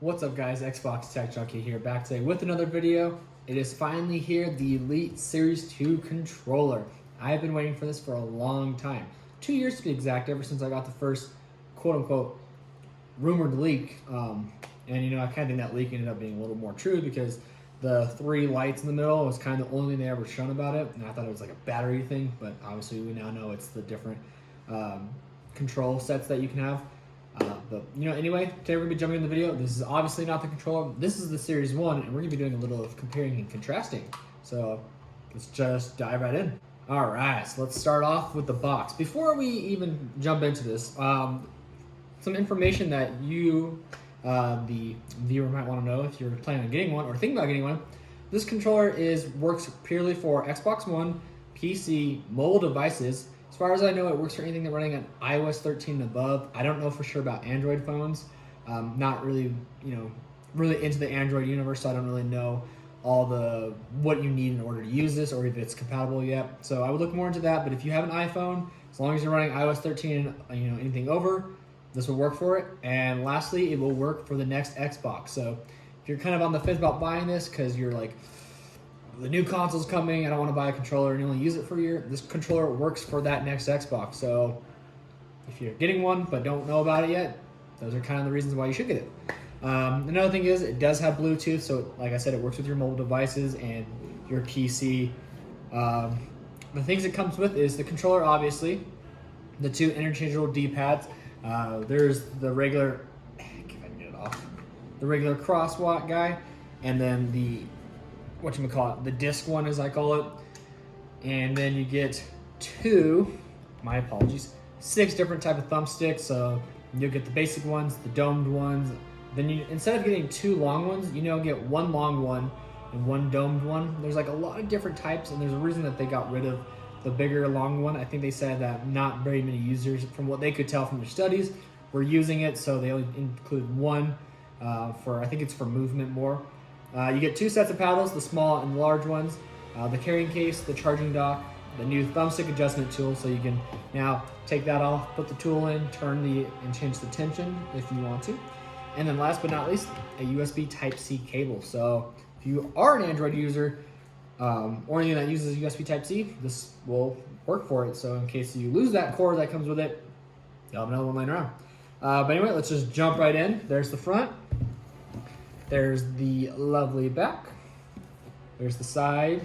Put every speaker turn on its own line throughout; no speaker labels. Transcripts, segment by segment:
What's up guys, Xbox Tech Junkie here, back today with another video. It is finally here, the Elite Series 2 controller. I've been waiting for this for a long time. 2 years to be exact, ever since I got the first quote-unquote rumored leak. And you know, I kind of think that leak ended up being a little more true because the 3 lights in the middle was kind of the only thing they ever shown about it. And I thought it was like a battery thing, but obviously we now know it's the different control sets that you can have. But you know, anyway, today we're gonna be jumping in the video. This is obviously not the controller. This is the Series 1, and we're gonna be doing a little of comparing and contrasting. So let's just dive right in. All right, so let's start off with the box. Before we even jump into this, some information that you, the viewer, might want to know if you're planning on getting one or thinking about getting one. This controller works purely for Xbox One, PC, mobile devices. As far as I know, it works for anything that's running on iOS 13 and above. I don't know for sure about Android phones. Not really, really into the Android universe, so I don't really know all what you need in order to use this or if it's compatible yet. So I would look more into that. But if you have an iPhone, as long as you're running iOS 13 and anything over, this will work for it. And lastly, it will work for the next Xbox. So if you're kind of on the fence about buying this because you're like, the new console's coming, I don't want to buy a controller and only use it for a year, this controller works for that next Xbox. So if you're getting one but don't know about it yet, those are kind of the reasons why you should get it. Another thing is it does have Bluetooth, so like I said, it works with your mobile devices and your PC. The things it comes with is the controller, obviously, the 2 interchangeable D-pads. There's the regular, if I can get it off, the regular crosswalk guy, and then the the disc one, as I call it. And then you get 6 different type of thumbsticks. So you'll get the basic ones, the domed ones. Then instead of getting 2 long ones, get 1 long one and 1 domed one. There's like a lot of different types, and there's a reason that they got rid of the bigger long one. I think they said that not very many users, from what they could tell from their studies, were using it, so they only include 1 I think it's for movement more. You get 2 sets of paddles, the small and the large ones, the carrying case, the charging dock, the new thumbstick adjustment tool, so you can now take that off, put the tool in, and change the tension if you want to. And then last but not least, a USB Type-C cable. So if you are an Android user or anything that uses USB Type-C, this will work for it. So in case you lose that cord that comes with it, you'll have another one laying around. But anyway, let's just jump right in. There's the front. There's the lovely back. There's the side.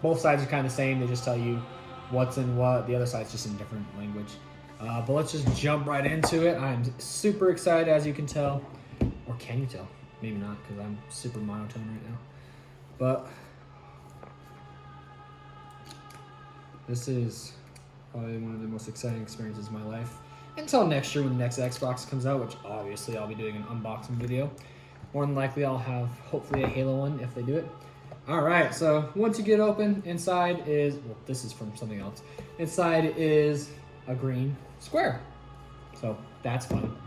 Both sides are kind of the same. They just tell you what's in what. The other side's just in different language. But let's just jump right into it. I'm super excited, as you can tell. Or can you tell? Maybe not, because I'm super monotone right now. But this is probably one of the most exciting experiences of my life. Until next year when the next Xbox comes out, which obviously I'll be doing an unboxing video. More than likely, I'll have hopefully a Halo one if they do it. All right, so once you get open, inside is, well, this is from something else. Inside is a green square. So that's fun.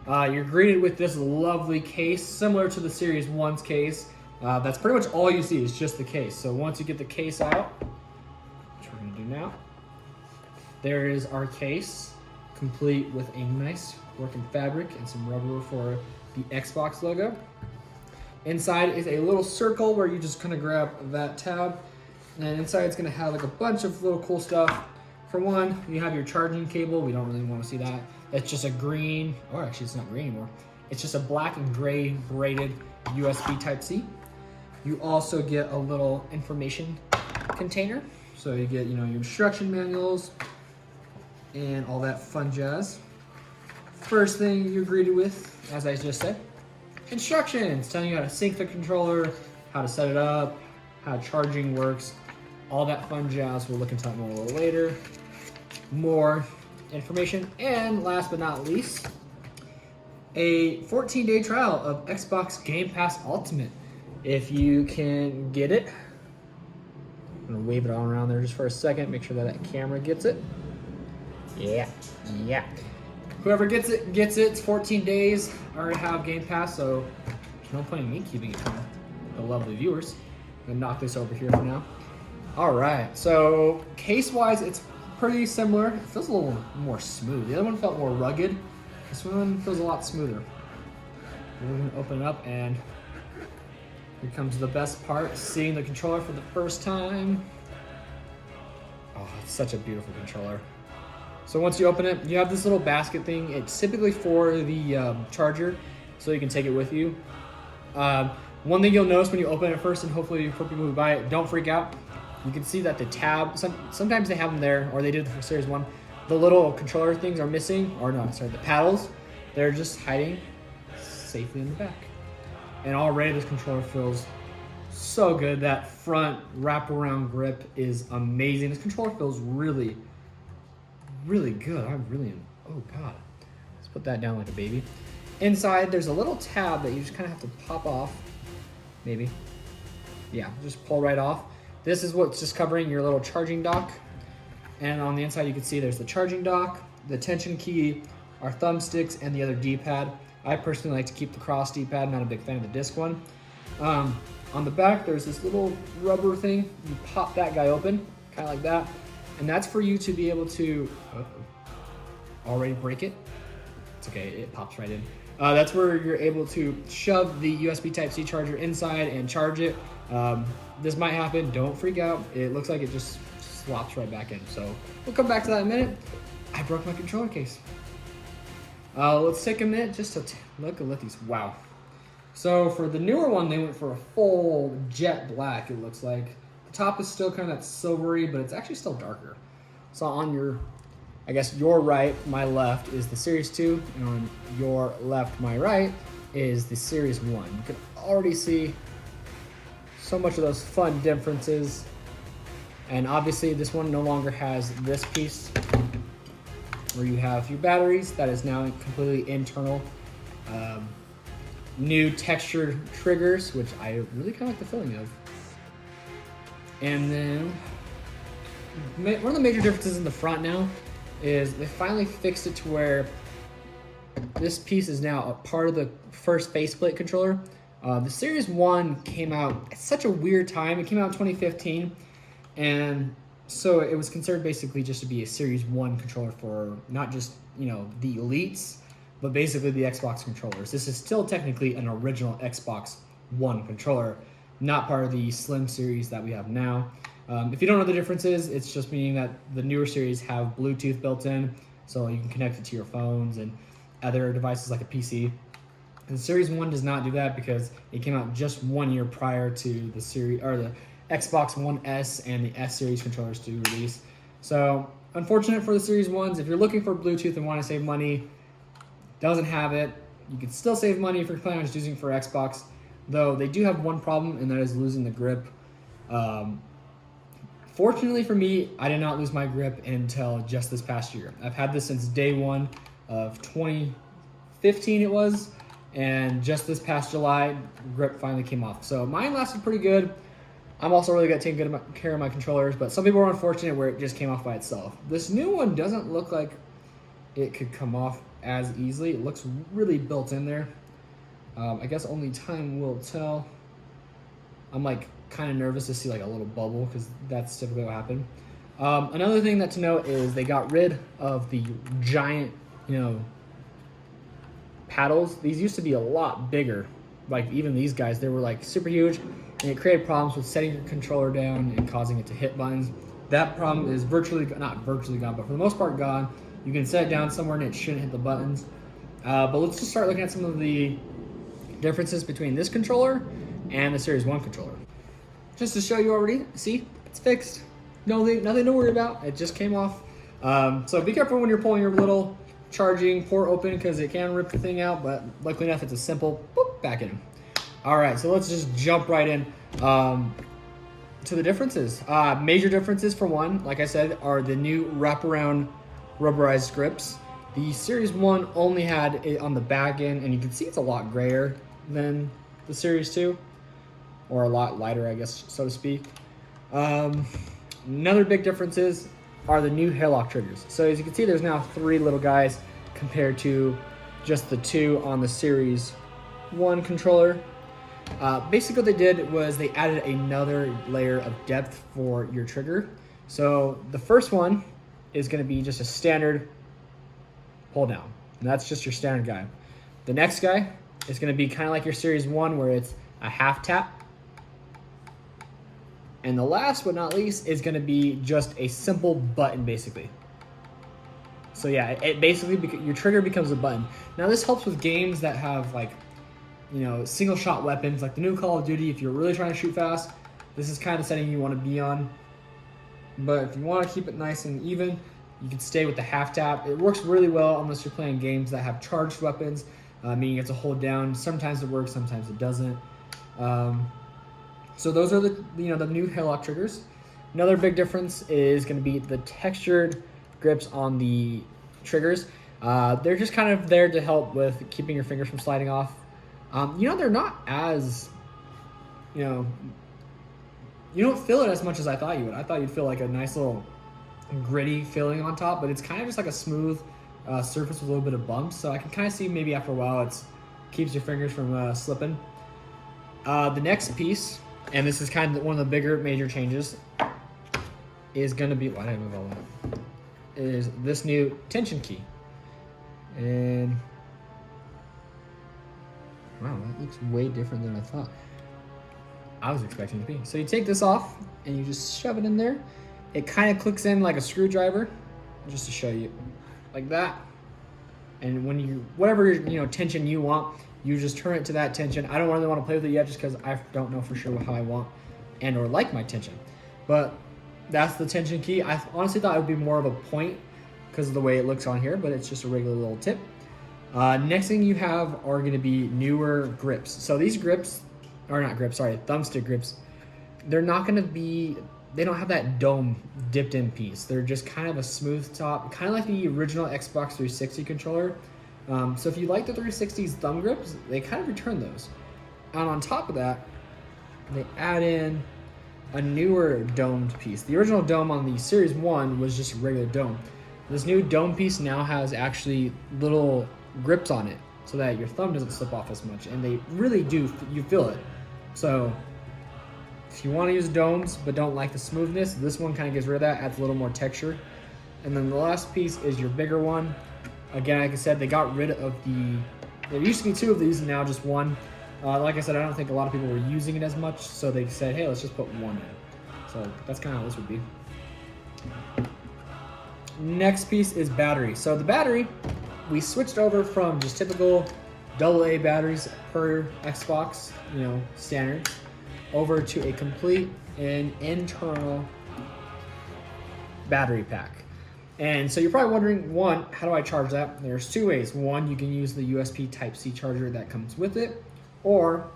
You're greeted with this lovely case, similar to the Series 1's case. That's pretty much all you see is just the case. So once you get the case out, which we're gonna do now, there is our case, complete with a nice working fabric and some rubber for the Xbox logo. Inside is a little circle where you just kind of grab that tab, and inside it's going to have like a bunch of little cool stuff. For one, you have your charging cable. We don't really want to see that. It's just a green, or actually it's not green anymore. It's just a black and gray braided USB Type-C. You also get a little information container. So you get, your instruction manuals and all that fun jazz. First thing you're greeted with, as I just said, instructions telling you how to sync the controller, how to set it up, how charging works, all that fun jazz. We'll look into that more a little later. More information, and last but not least, a 14-day trial of Xbox Game Pass Ultimate. If you can get it, I'm gonna wave it all around there just for a second, make sure that camera gets it. Yeah. Whoever gets it, gets it. It's 14 days. I already have Game Pass, so there's no point in me keeping it from the lovely viewers. I'm gonna knock this over here for now. All right, so case-wise, it's pretty similar. It feels a little more smooth. The other one felt more rugged. This one feels a lot smoother. we're gonna open it up, and here comes the best part, seeing the controller for the first time. Oh, it's such a beautiful controller. So once you open it, you have this little basket thing. It's typically for the charger, so you can take it with you. One thing you'll notice when you open it first, and hopefully for people who buy it, don't freak out. You can see that the tab, sometimes they have them there, or they did for Series 1. The little controller things are missing, or no, sorry, the paddles, they're just hiding safely in the back. And already this controller feels so good. That front wraparound grip is amazing. This controller feels really, really good. I really am, oh God. Let's put that down like a baby. Inside, there's a little tab that you just kind of have to pop off, maybe. Yeah, just pull right off. This is what's just covering your little charging dock. And on the inside, you can see there's the charging dock, the tension key, our thumbsticks, and the other D-pad. I personally like to keep the cross D-pad, not a big fan of the disc one. On the back, there's this little rubber thing. You pop that guy open, kind of like that. And that's for you to be able to, already break it. It's okay, it pops right in. That's where you're able to shove the USB Type-C charger inside and charge it. This might happen, don't freak out. It looks like it just slops right back in. So we'll come back to that in a minute. I broke my controller case. Let's take a minute just to look at these. Wow. So for the newer one, they went for a full jet black, it looks like. The top is still kind of that silvery, but it's actually still darker. So on your, I guess your right, my left is the Series 2, and on your left, my right is the Series 1. You can already see so much of those fun differences. And obviously this one no longer has this piece where you have your batteries. That is now completely internal. New textured triggers, which I really kind of like the feeling of. And then one of the major differences in the front now is they finally fixed it to where this piece is now a part of the first faceplate controller. The Series 1 came out at such a weird time. It came out in 2015, and so it was considered basically just to be a Series 1 controller for not just, you know, the elites, but basically the Xbox controllers. This is still technically an original Xbox One controller, not part of the Slim series that we have now. If you don't know the differences, it's just meaning that the newer series have Bluetooth built in, so you can connect it to your phones and other devices like a PC. And Series 1 does not do that because it came out just 1 year prior to the series, or the Xbox One S and the S series controllers to release. So unfortunate for the Series 1s. If you're looking for Bluetooth and want to save money, doesn't have it. You can still save money if you're planning on just using it for Xbox, though they do have one problem, and that is losing the grip. Fortunately for me, I did not lose my grip until just this past year. I've had this since day one of 2015 it was, and just this past July, grip finally came off. So mine lasted pretty good. I'm also really good at taking good care of my controllers, but some people were unfortunate where it just came off by itself. This new one doesn't look like it could come off as easily. It looks really built in there. I guess only time will tell. I'm like kind of nervous to see like a little bubble because that's typically what happened. Another thing that to note is they got rid of the giant, you know, paddles. These used to be a lot bigger. Like even these guys, they were like super huge, and it created problems with setting your controller down and causing it to hit buttons. That problem is not virtually gone, but for the most part gone. You can set it down somewhere and it shouldn't hit the buttons. But let's just start looking at some of the differences between this controller and the Series 1 controller. Just to show you already, see, it's fixed. Nothing to worry about. It just came off. So be careful when you're pulling your little charging port open because it can rip the thing out, but luckily enough, it's a simple boop, back in. All right, so let's just jump right in to the differences. Major differences for one, like I said, are the new wraparound rubberized grips. The Series 1 only had it on the back end, and you can see it's a lot grayer than the Series 2, or a lot lighter, I guess, so to speak. Another big differences are the new hairlock triggers. So as you can see, there's now 3 little guys compared to just the 2 on the Series 1 controller. Basically what they did was they added another layer of depth for your trigger. So the first one is going to be just a standard pull down, and that's just your standard guy. The next guy It's going to be kind of like your Series 1 where it's a half tap. And the last but not least is going to be just a simple button basically. So yeah, it basically, your trigger becomes a button. Now this helps with games that have like, single shot weapons, like the new Call of Duty. If you're really trying to shoot fast, this is kind of setting you want to be on. But if you want to keep it nice and even, you can stay with the half tap. It works really well unless you're playing games that have charged weapons, meaning you have to hold down. Sometimes it works, sometimes it doesn't. So those are the new Halo triggers. Another big difference is going to be the textured grips on the triggers. They're just kind of there to help with keeping your fingers from sliding off. They're not as, you don't feel it as much as I thought you would. I thought you'd feel like a nice little gritty feeling on top, but it's kind of just like a smooth surface with a little bit of bumps. So I can kind of see maybe after a while it keeps your fingers from slipping. The next piece, and this is kind of one of the bigger major changes, is going to be, why did I move all that? Is this new tension key. And wow, that looks way different than I thought. I was expecting it to be. So you take this off and you just shove it in there. It kind of clicks in like a screwdriver, just to show you, like that. And when whatever tension you want, you just turn it to that tension. I don't really want to play with it yet, just because I don't know for sure how I want or like my tension. But that's the tension key. I honestly thought it would be more of a point because of the way it looks on here, but it's just a regular little tip. Next thing you have are going to be newer grips. So these grips, thumbstick grips, they're not going to be, they don't have that dome dipped in piece. They're just kind of a smooth top, kind of like the original Xbox 360 controller. So if you like the 360's thumb grips, they kind of return those. And on top of that, they add in a newer domed piece. The original dome on the Series 1 was just a regular dome. This new dome piece now has actually little grips on it so that your thumb doesn't slip off as much, and they really do, you feel it. So if you want to use domes but don't like the smoothness, this one kind of gets rid of that, adds a little more texture. And then the last piece is your bigger one. Again, like I said, they got rid of there used to be two of these and now just one. Like I said, I don't think a lot of people were using it as much, so they said, hey, let's just put one in. So that's kind of how this would be. Next piece is battery. So the battery, we switched over from just typical AA batteries per Xbox, standard, over to a complete and internal battery pack. And so you're probably wondering, one, how do I charge that? There's two ways. One, you can use the USB Type-C charger that comes with it, or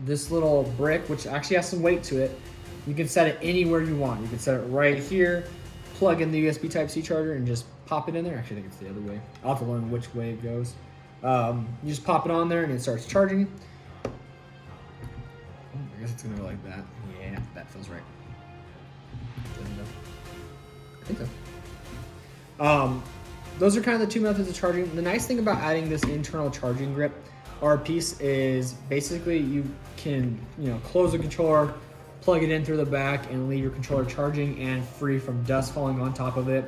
this little brick, which actually has some weight to it. You can set it anywhere you want. You can set it right here, plug in the USB Type-C charger, and just pop it in there. Actually, I think it's the other way. I'll have to learn which way it goes. You just pop it on there, and it starts charging. Oh, I guess it's going to go like that. Yeah, that feels right. I think so. Those are kind of the two methods of charging. The nice thing about adding this internal charging grip or piece is basically you can, close the controller, plug it in through the back, and leave your controller charging and free from dust falling on top of it.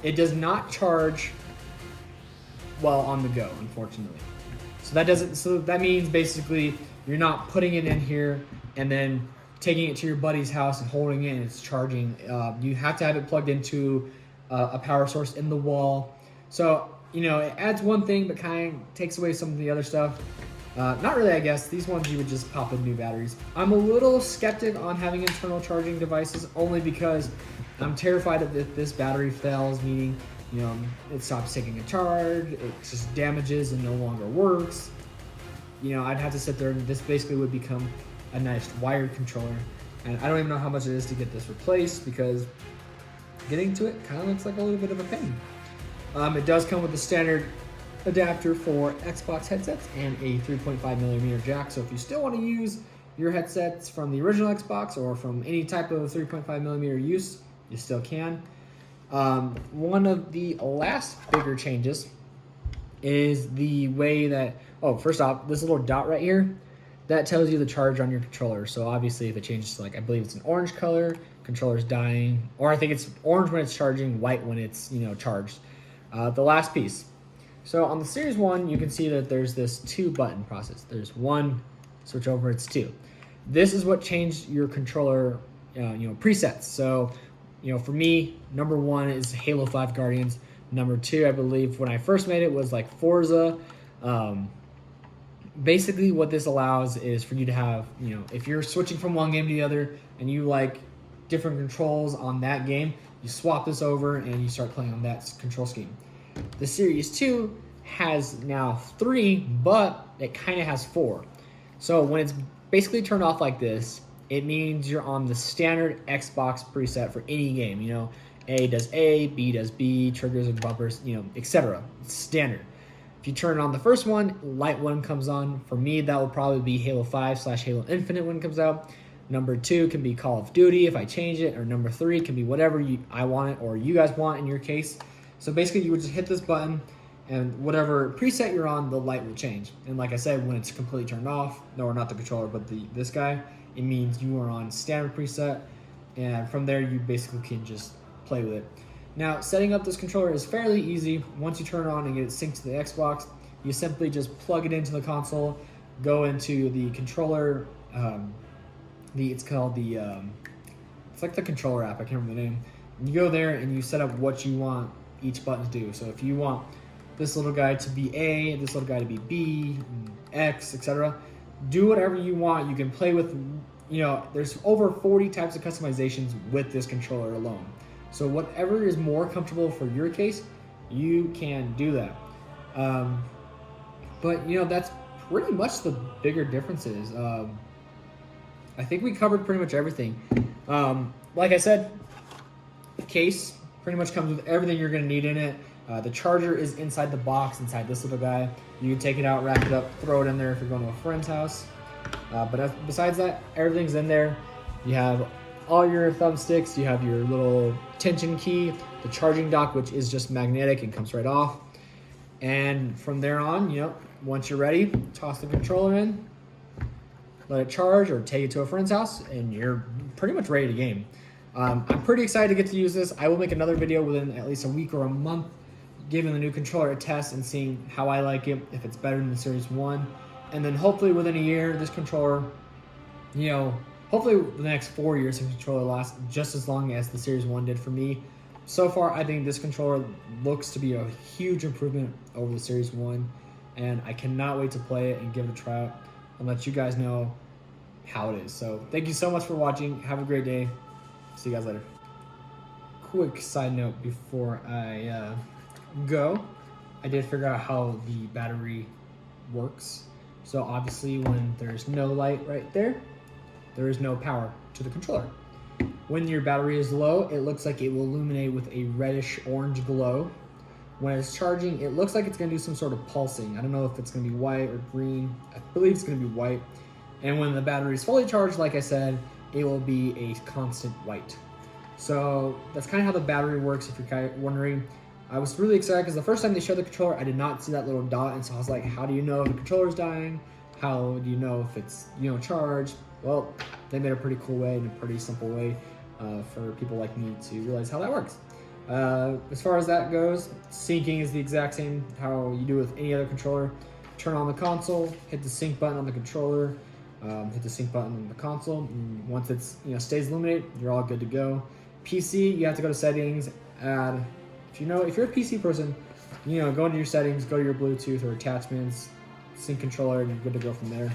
It does not charge while on the go, unfortunately. So that means basically you're not putting it in here and then taking it to your buddy's house and holding it and it's charging. You have to have it plugged into a power source in the wall. So, it adds one thing but kind of takes away some of the other stuff. Not really, I guess. These ones you would just pop in new batteries. I'm a little skeptic on having internal charging devices only because I'm terrified that if this battery fails, meaning, it stops taking a charge, it just damages and no longer works. I'd have to sit there and this basically would become a nice wired controller. And I don't even know how much it is to get this replaced because getting to it kind of looks like a little bit of a pain. It does come with the standard adapter for Xbox headsets and a 3.5mm jack. So if you still want to use your headsets from the original Xbox or from any type of 3.5mm use, you still can. One of the last bigger changes is the way that, first off, this little dot right here, that tells you the charge on your controller. So obviously if it changes to I believe it's an orange color, controller's dying, or I think it's orange when it's charging, white when it's, charged. The last piece. So on the Series 1, you can see that there's this 2-button process. There's 1, switch over, it's 2. This is what changed your controller presets. So, for me, number 1 is Halo 5 Guardians. Number 2, I believe, when I first made it, was like Forza. Basically, what this allows is for you to have, if you're switching from one game to the other and you like different controls on that game, you swap this over and you start playing on that control scheme. The Series 2 has now 3, but it kind of has 4. So when it's basically turned off like this, it means you're on the standard Xbox preset for any game. A does A, B does B, triggers and bumpers, etc. It's standard. If you turn on the first one, light one comes on. For me, that will probably be Halo 5/Halo Infinite when it comes out. Number 2 can be Call of Duty if I change it, or number 3 can be whatever I want it or you guys want in your case. So basically, you would just hit this button, and whatever preset you're on, the light will change. And like I said, when it's completely turned off, no, not the controller, but this guy, it means you are on standard preset, and from there, you basically can just play with it. Now, setting up this controller is fairly easy. Once you turn it on and get it synced to the Xbox, you simply just plug it into the console, go into the controller, it's like the controller app, I can't remember the name. And you go there and you set up what you want each button to do. So if you want this little guy to be A, this little guy to be B, X, etc., do whatever you want. You can play with, there's over 40 types of customizations with this controller alone. So whatever is more comfortable for your case, you can do that. But that's pretty much the bigger differences. I think we covered pretty much everything. Like I said, the case pretty much comes with everything you're going to need in it. The charger is inside the box, inside this little guy. You can take it out, wrap it up, throw it in there if you're going to a friend's house. But besides that, everything's in there. You have all your thumbsticks, you have your little tension key, the charging dock, which is just magnetic and comes right off. And from there on, once you're ready, toss the controller in, let it charge, or take it to a friend's house, and you're pretty much ready to game. I'm pretty excited to get to use this. I will make another video within at least a week or a month, giving the new controller a test and seeing how I like it, if it's better than the Series 1. And then hopefully within a year, this controller, hopefully the next 4 years, the controller lasts just as long as the Series 1 did for me. So far, I think this controller looks to be a huge improvement over the Series 1, and I cannot wait to play it and give it a try out and let you guys know how it is. So thank you so much for watching. Have a great day. See you guys later. Quick side note before I go. I did figure out how the battery works. So obviously when there's no light right there, there is no power to the controller. When your battery is low, it looks like it will illuminate with a reddish orange glow. When it's charging, it looks like it's gonna do some sort of pulsing. I don't know if it's gonna be white or green. I believe it's gonna be white. And when the battery is fully charged, like I said, it will be a constant white. So that's kind of how the battery works, if you're wondering. I was really excited because the first time they showed the controller, I did not see that little dot, and so I was like, how do you know if the controller's dying? How do you know if it's, charged? Well, they made a pretty cool way and a pretty simple way for people like me to realize how that works. As far as that goes, syncing is the exact same how you do with any other controller. Turn on the console, hit the sync button on the controller, hit the sync button on the console, and once it's stays illuminated, you're all good to go. PC, you have to go to settings, add. If you're a PC person, go into your settings, go to your Bluetooth or attachments, sync controller, and you're good to go from there.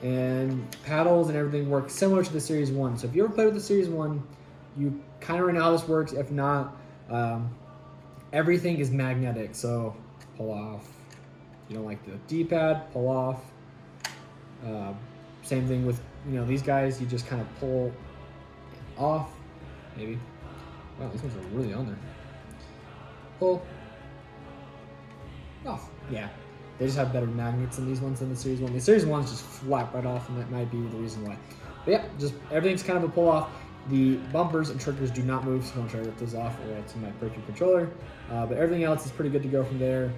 And paddles and everything work similar to the Series 1. So if you ever played with the Series 1, you kind of already know how this works. If not, everything is magnetic. So pull off. You don't like the D-pad, pull off. Same thing with these guys. You just kind of pull off. Maybe. Wow, these ones are really on there. Pull off. Yeah. They just have better magnets than these ones than the Series 1. The Series 1s just flap right off, and that might be the reason why. But yeah, just everything's kind of a pull off. The bumpers and triggers do not move, so don't try to rip those off or else you might break your controller. But everything else is pretty good to go from there.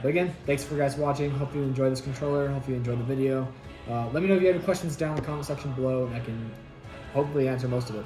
But again, thanks for guys watching. Hope you enjoy this controller. Hope you enjoyed the video. Let me know if you have any questions down in the comment section below, and I can hopefully answer most of it.